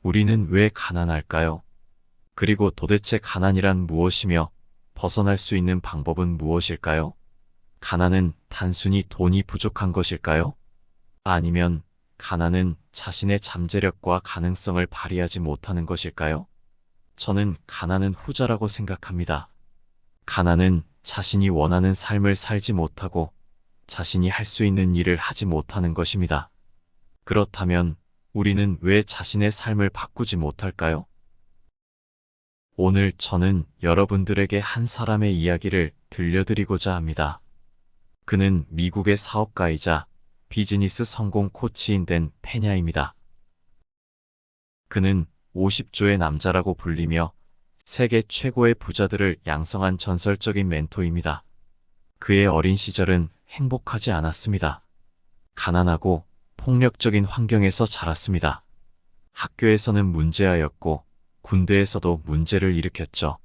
우리는 왜 가난할까요? 그리고 도대체 가난이란 무엇이며 벗어날 수 있는 방법은 무엇일까요? 가난은 단순히 돈이 부족한 것일까요? 아니면 가난은 자신의 잠재력과 가능성을 발휘하지 못하는 것일까요? 저는 가난은 후자라고 생각합니다. 가난은 자신이 원하는 삶을 살지 못하고 자신이 할 수 있는 일을 하지 못하는 것입니다. 그렇다면 우리는 왜 자신의 삶을 바꾸지 못할까요? 오늘 저는 여러분들에게 한 사람의 이야기를 들려드리고자 합니다. 그는 미국의 사업가이자 비즈니스 성공 코치인 댄 페냐입니다. 그는 50조의 남자라고 불리며 세계 최고의 부자들을 양성한 전설적인 멘토입니다. 그의 어린 시절은 행복하지 않았습니다. 가난하고 폭력적인 환경에서 자랐습니다. 학교에서는 문제아였고 군대에서도 문제를 일으켰죠.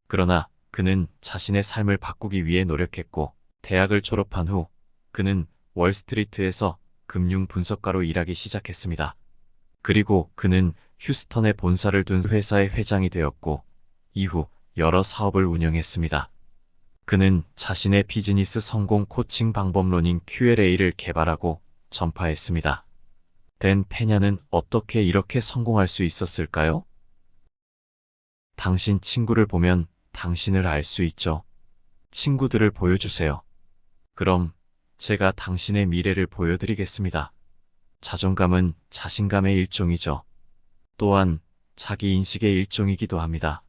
그러나 그는 자신의 삶을 바꾸기 위해 노력했고 대학을 졸업한 후 그는 월스트리트에서 금융 분석가로 일하기 시작했습니다. 그리고 그는 휴스턴에 본사를 둔 회사의 회장이 되었고 이후 여러 사업을 운영했습니다. 그는 자신의 비즈니스 성공 코칭 방법론인 Q&A를 개발하고 전파했습니다. 댄 페냐는 어떻게 이렇게 성공할 수 있었을까요? 당신 친구를 보면 당신을 알 수 있죠. 친구들을 보여주세요. 그럼 제가 당신의 미래를 보여드리겠습니다. 자존감은 자신감의 일종이죠. 또한 자기 인식의 일종이기도 합니다.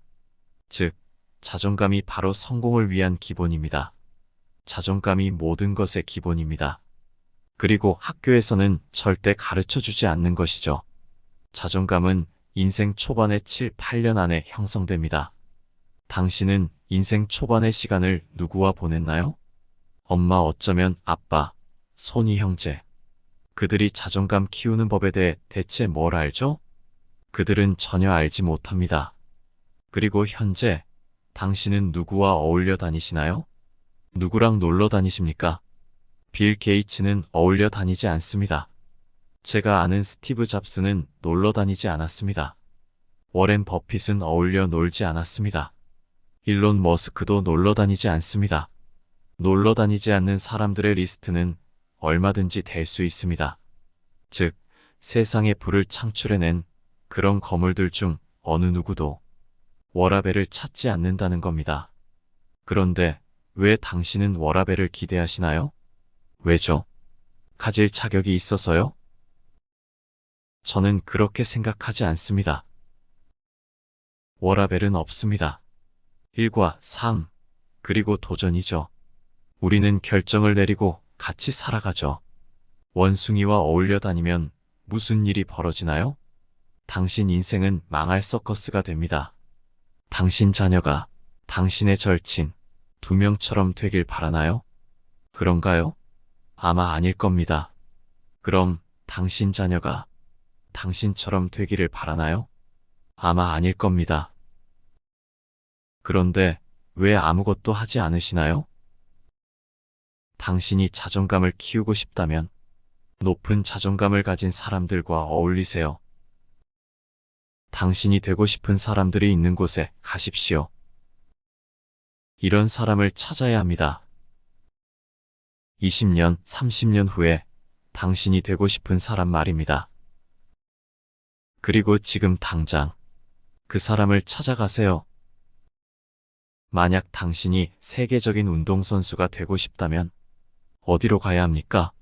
즉, 자존감이 바로 성공을 위한 기본입니다. 자존감이 모든 것의 기본입니다. 그리고 학교에서는 절대 가르쳐 주지 않는 것이죠. 자존감은 인생 초반의 7, 8년 안에 형성됩니다. 당신은 인생 초반의 시간을 누구와 보냈나요? 엄마, 어쩌면 아빠, 손이 형제. 그들이 자존감 키우는 법에 대해 대체 뭘 알죠? 그들은 전혀 알지 못합니다. 그리고 현재 당신은 누구와 어울려 다니시나요? 누구랑 놀러 다니십니까? 빌 게이츠는 어울려 다니지 않습니다. 제가 아는 스티브 잡스는 놀러 다니지 않았습니다. 워렌 버핏은 어울려 놀지 않았습니다. 일론 머스크도 놀러 다니지 않습니다. 놀러 다니지 않는 사람들의 리스트는 얼마든지 될 수 있습니다. 즉, 세상에 불을 창출해낸 그런 거물들 중 어느 누구도 워라밸을 찾지 않는다는 겁니다. 그런데 왜 당신은 워라밸을 기대하시나요? 왜죠? 가질 자격이 있어서요? 저는 그렇게 생각하지 않습니다. 워라밸은 없습니다. 1과 3, 그리고 도전이죠. 우리는 결정을 내리고 같이 살아가죠. 원숭이와 어울려 다니면 무슨 일이 벌어지나요? 당신 인생은 망할 서커스가 됩니다. 당신 자녀가 당신의 절친 2명처럼 되길 바라나요? 그런가요? 아마 아닐 겁니다. 그럼 당신 자녀가 당신처럼 되기를 바라나요? 아마 아닐 겁니다. 그런데 왜 아무것도 하지 않으시나요? 당신이 자존감을 키우고 싶다면 높은 자존감을 가진 사람들과 어울리세요. 당신이 되고 싶은 사람들이 있는 곳에 가십시오. 이런 사람을 찾아야 합니다. 20년, 30년 후에 당신이 되고 싶은 사람 말입니다. 그리고 지금 당장 그 사람을 찾아가세요. 만약 당신이 세계적인 운동선수가 되고 싶다면 어디로 가야 합니까?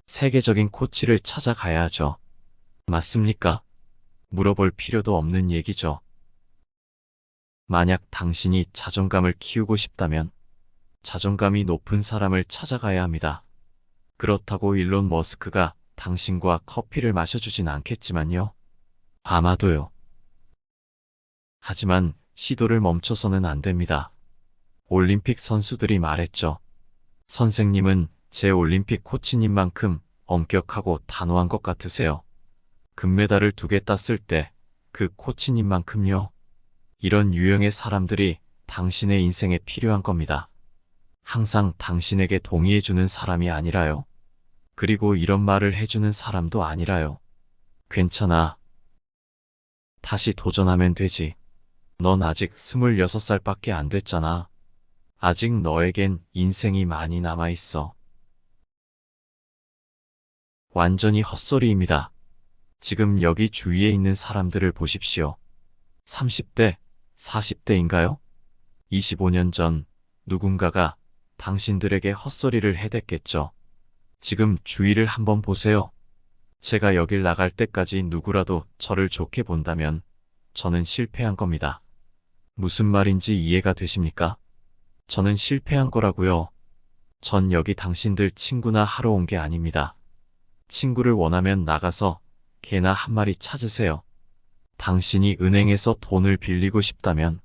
세계적인 코치를 찾아가야 하죠. 맞습니까? 물어볼 필요도 없는 얘기죠. 만약 당신이 자존감을 키우고 싶다면 자존감이 높은 사람을 찾아가야 합니다. 그렇다고 일론 머스크가 당신과 커피를 마셔주진 않겠지만요. 아마도요. 하지만 시도를 멈춰서는 안 됩니다. 올림픽 선수들이 말했죠. 선생님은 제 올림픽 코치님만큼 엄격하고 단호한 것 같으세요. 금메달을 2개 땄을 때 그 코치님만큼요. 이런 유형의 사람들이 당신의 인생에 필요한 겁니다. 항상 당신에게 동의해주는 사람이 아니라요. 그리고 이런 말을 해주는 사람도 아니라요. 괜찮아. 다시 도전하면 되지. 넌 아직 26살밖에 안 됐잖아. 아직 너에겐 인생이 많이 남아있어. 완전히 헛소리입니다. 지금 여기 주위에 있는 사람들을 보십시오. 30대, 40대인가요? 25년 전 누군가가 당신들에게 헛소리를 해댔겠죠. 지금 주위를 한번 보세요. 제가 여길 나갈 때까지 누구라도 저를 좋게 본다면 저는 실패한 겁니다. 무슨 말인지 이해가 되십니까? 저는 실패한 거라고요. 전 여기 당신들 친구나 하러 온 게 아닙니다. 친구를 원하면 나가서 개나 한 마리 찾으세요. 당신이 은행에서 돈을 빌리고 싶다면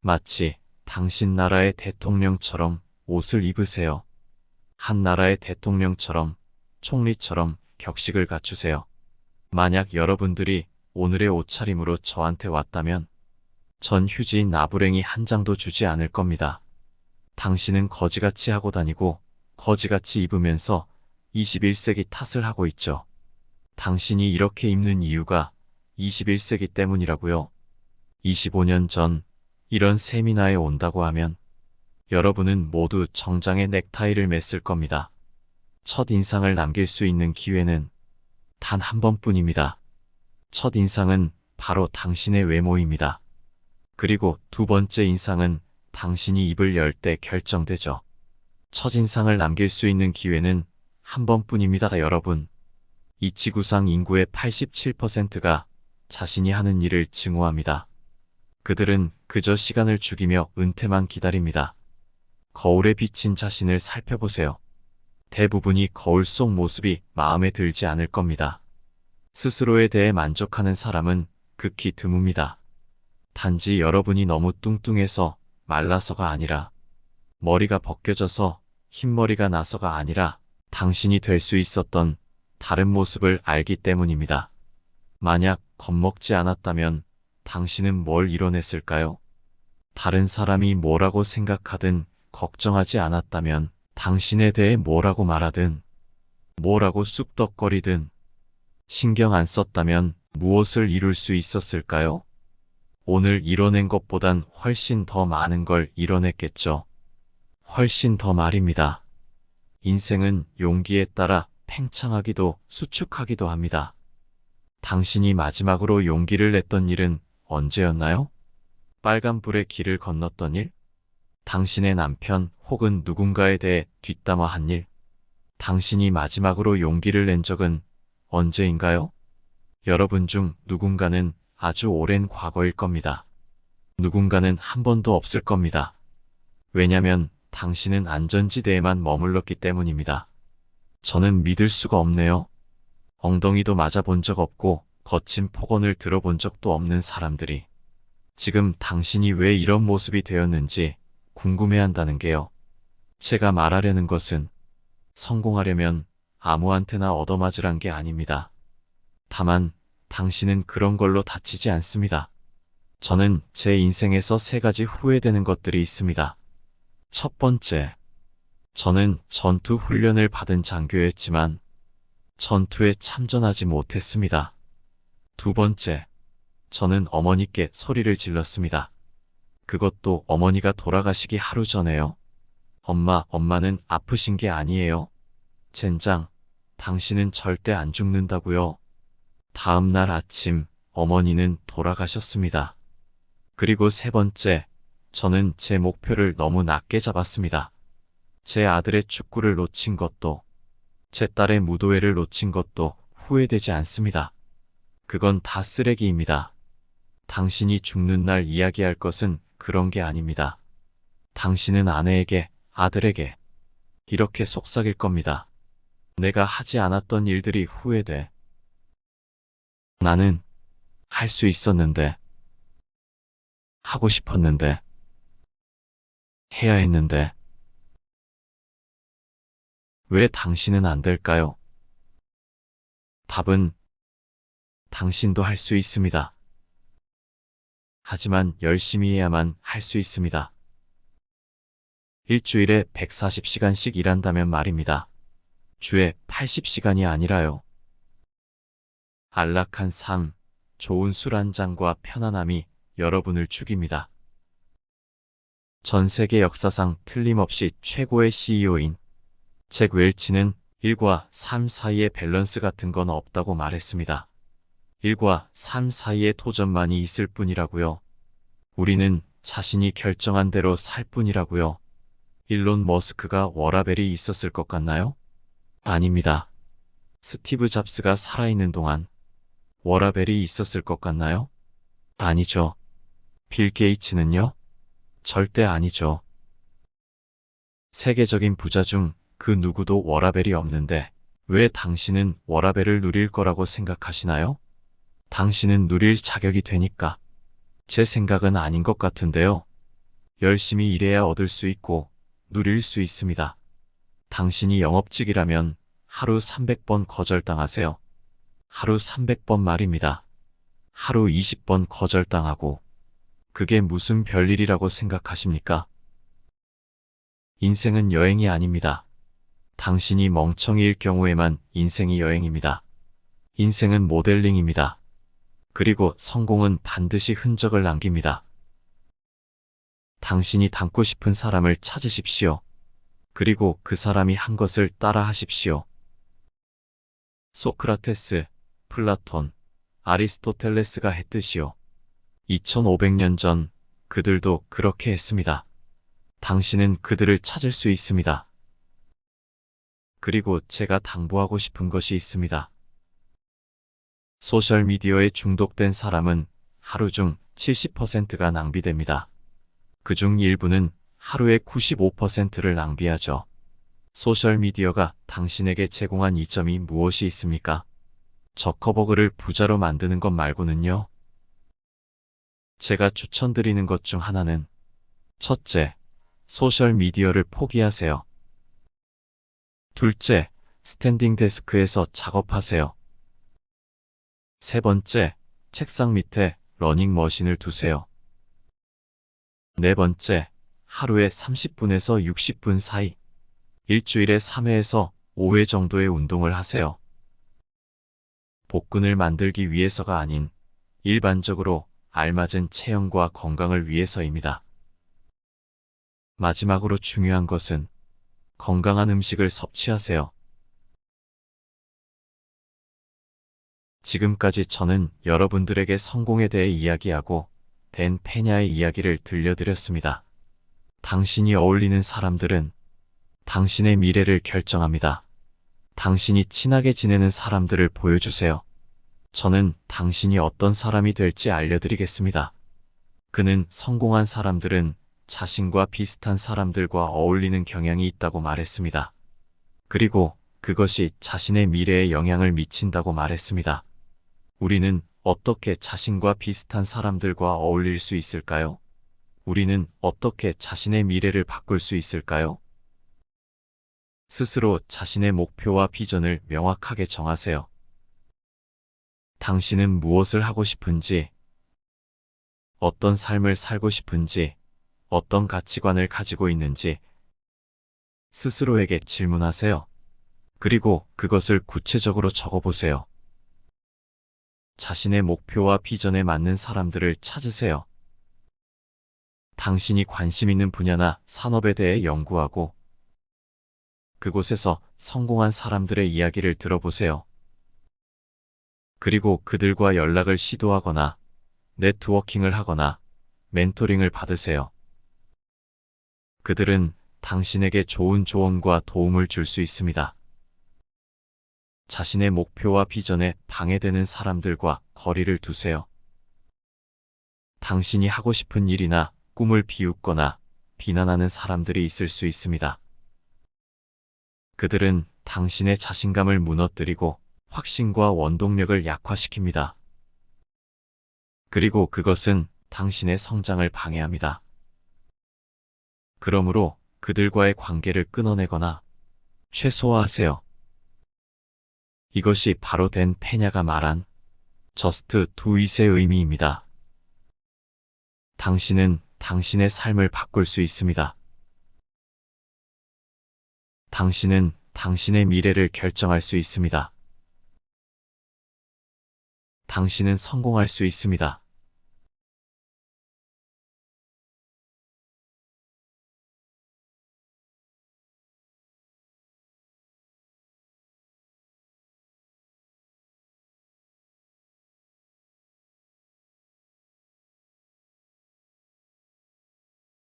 마치 당신 나라의 대통령처럼 옷을 입으세요. 한 나라의 대통령처럼, 총리처럼 격식을 갖추세요. 만약 여러분들이 오늘의 옷차림으로 저한테 왔다면 전 휴지 나부랭이 한 장도 주지 않을 겁니다. 당신은 거지같이 하고 다니고 거지같이 입으면서 21세기 탓을 하고 있죠. 당신이 이렇게 입는 이유가 21세기 때문이라고요. 25년 전 이런 세미나에 온다고 하면 여러분은 모두 정장에 넥타이를 맸을 겁니다. 첫 인상을 남길 수 있는 기회는 단 한 번뿐입니다. 첫 인상은 바로 당신의 외모입니다. 그리고 두 번째 인상은 당신이 입을 열 때 결정되죠. 첫인상을 남길 수 있는 기회는 한 번뿐입니다, 여러분. 이 지구상 인구의 87%가 자신이 하는 일을 증오합니다. 그들은 그저 시간을 죽이며 은퇴만 기다립니다. 거울에 비친 자신을 살펴보세요. 대부분이 거울 속 모습이 마음에 들지 않을 겁니다. 스스로에 대해 만족하는 사람은 극히 드뭅니다. 단지 여러분이 너무 뚱뚱해서 말라서가 아니라 머리가 벗겨져서 흰머리가 나서가 아니라 당신이 될 수 있었던 다른 모습을 알기 때문입니다. 만약 겁먹지 않았다면 당신은 뭘 이뤄냈을까요? 다른 사람이 뭐라고 생각하든 걱정하지 않았다면 당신에 대해 뭐라고 말하든 뭐라고 쑥덕거리든 신경 안 썼다면 무엇을 이룰 수 있었을까요? 오늘 이뤄낸 것보단 훨씬 더 많은 걸 이뤄냈겠죠. 훨씬 더 말입니다. 인생은 용기에 따라 팽창하기도 수축하기도 합니다. 당신이 마지막으로 용기를 냈던 일은 언제였나요? 빨간불에 길을 건넜던 일? 당신의 남편 혹은 누군가에 대해 뒷담화한 일? 당신이 마지막으로 용기를 낸 적은 언제인가요? 여러분 중 누군가는 아주 오랜 과거일 겁니다. 누군가는 한 번도 없을 겁니다. 왜냐면 당신은 안전지대에만 머물렀기 때문입니다. 저는 믿을 수가 없네요. 엉덩이도 맞아본 적 없고 거친 폭언을 들어본 적도 없는 사람들이 지금 당신이 왜 이런 모습이 되었는지 궁금해한다는 게요. 제가 말하려는 것은 성공하려면 아무한테나 얻어맞으란 게 아닙니다. 다만 당신은 그런 걸로 다치지 않습니다. 저는 제 인생에서 3가지 후회되는 것들이 있습니다. 첫 번째, 저는 전투 훈련을 받은 장교였지만 전투에 참전하지 못했습니다. 두 번째, 저는 어머니께 소리를 질렀습니다. 그것도 어머니가 돌아가시기 하루 전에요. 엄마는 아프신 게 아니에요. 젠장, 당신은 절대 안 죽는다고요. 다음 날 아침 어머니는 돌아가셨습니다. 그리고 세 번째, 저는 제 목표를 너무 낮게 잡았습니다. 제 아들의 축구를 놓친 것도, 제 딸의 무도회를 놓친 것도 후회되지 않습니다. 그건 다 쓰레기입니다. 당신이 죽는 날 이야기할 것은 그런 게 아닙니다. 당신은 아내에게, 아들에게 이렇게 속삭일 겁니다. 내가 하지 않았던 일들이 후회돼. 나는 할 수 있었는데, 하고 싶었는데, 해야 했는데, 왜 당신은 안 될까요? 답은 당신도 할 수 있습니다. 하지만 열심히 해야만 할 수 있습니다. 일주일에 140시간씩 일한다면 말입니다. 주에 80시간이 아니라요. 안락한 삶, 좋은 술 한 잔과 편안함이 여러분을 죽입니다. 전 세계 역사상 틀림없이 최고의 CEO인 잭 웰치는 일과 삶 사이의 밸런스 같은 건 없다고 말했습니다. 일과 삶 사이의 도전만이 있을 뿐이라고요. 우리는 자신이 결정한 대로 살 뿐이라고요. 일론 머스크가 워라벨이 있었을 것 같나요? 아닙니다. 스티브 잡스가 살아있는 동안 워라벨이 있었을 것 같나요? 아니죠. 빌 게이츠는요? 절대 아니죠. 세계적인 부자 중 그 누구도 워라벨이 없는데 왜 당신은 워라벨을 누릴 거라고 생각하시나요? 당신은 누릴 자격이 되니까. 제 생각은 아닌 것 같은데요. 열심히 일해야 얻을 수 있고 누릴 수 있습니다. 당신이 영업직이라면 하루 300번 거절당하세요. 하루 300번 말입니다. 하루 20번 거절당하고 그게 무슨 별일이라고 생각하십니까? 인생은 여행이 아닙니다. 당신이 멍청이일 경우에만 인생이 여행입니다. 인생은 모델링입니다. 그리고 성공은 반드시 흔적을 남깁니다. 당신이 닮고 싶은 사람을 찾으십시오. 그리고 그 사람이 한 것을 따라 하십시오. 소크라테스, 플라톤, 아리스토텔레스가 했듯이요. 2500년 전 그들도 그렇게 했습니다. 당신은 그들을 찾을 수 있습니다. 그리고 제가 당부하고 싶은 것이 있습니다. 소셜미디어에 중독된 사람은 하루 중 70%가 낭비됩니다. 그중 일부는 하루의 95%를 낭비하죠. 소셜미디어가 당신에게 제공한 이점이 무엇이 있습니까? 저커버그를 부자로 만드는 것 말고는요. 제가 추천드리는 것 중 하나는 첫째, 소셜미디어를 포기하세요. 둘째, 스탠딩 데스크에서 작업하세요. 세 번째, 책상 밑에 러닝머신을 두세요. 네 번째, 하루에 30분에서 60분 사이, 일주일에 3회에서 5회 정도의 운동을 하세요. 복근을 만들기 위해서가 아닌 일반적으로 알맞은 체형과 건강을 위해서입니다. 마지막으로 중요한 것은 건강한 음식을 섭취하세요. 지금까지 저는 여러분들에게 성공에 대해 이야기하고 댄 페냐의 이야기를 들려드렸습니다. 당신이 어울리는 사람들은 당신의 미래를 결정합니다. 당신이 친하게 지내는 사람들을 보여주세요. 저는 당신이 어떤 사람이 될지 알려드리겠습니다. 그는 성공한 사람들은 자신과 비슷한 사람들과 어울리는 경향이 있다고 말했습니다. 그리고 그것이 자신의 미래에 영향을 미친다고 말했습니다. 우리는 어떻게 자신과 비슷한 사람들과 어울릴 수 있을까요? 우리는 어떻게 자신의 미래를 바꿀 수 있을까요? 스스로 자신의 목표와 비전을 명확하게 정하세요. 당신은 무엇을 하고 싶은지, 어떤 삶을 살고 싶은지, 어떤 가치관을 가지고 있는지 스스로에게 질문하세요. 그리고 그것을 구체적으로 적어보세요. 자신의 목표와 비전에 맞는 사람들을 찾으세요. 당신이 관심 있는 분야나 산업에 대해 연구하고 그곳에서 성공한 사람들의 이야기를 들어보세요. 그리고 그들과 연락을 시도하거나 네트워킹을 하거나 멘토링을 받으세요. 그들은 당신에게 좋은 조언과 도움을 줄 수 있습니다. 자신의 목표와 비전에 방해되는 사람들과 거리를 두세요. 당신이 하고 싶은 일이나 꿈을 비웃거나 비난하는 사람들이 있을 수 있습니다. 그들은 당신의 자신감을 무너뜨리고 확신과 원동력을 약화시킵니다. 그리고 그것은 당신의 성장을 방해합니다. 그러므로 그들과의 관계를 끊어내거나 최소화하세요. 이것이 바로 댄 페냐가 말한 Just do it의 의미입니다. 당신은 당신의 삶을 바꿀 수 있습니다. 당신은 당신의 미래를 결정할 수 있습니다. 당신은 성공할 수 있습니다.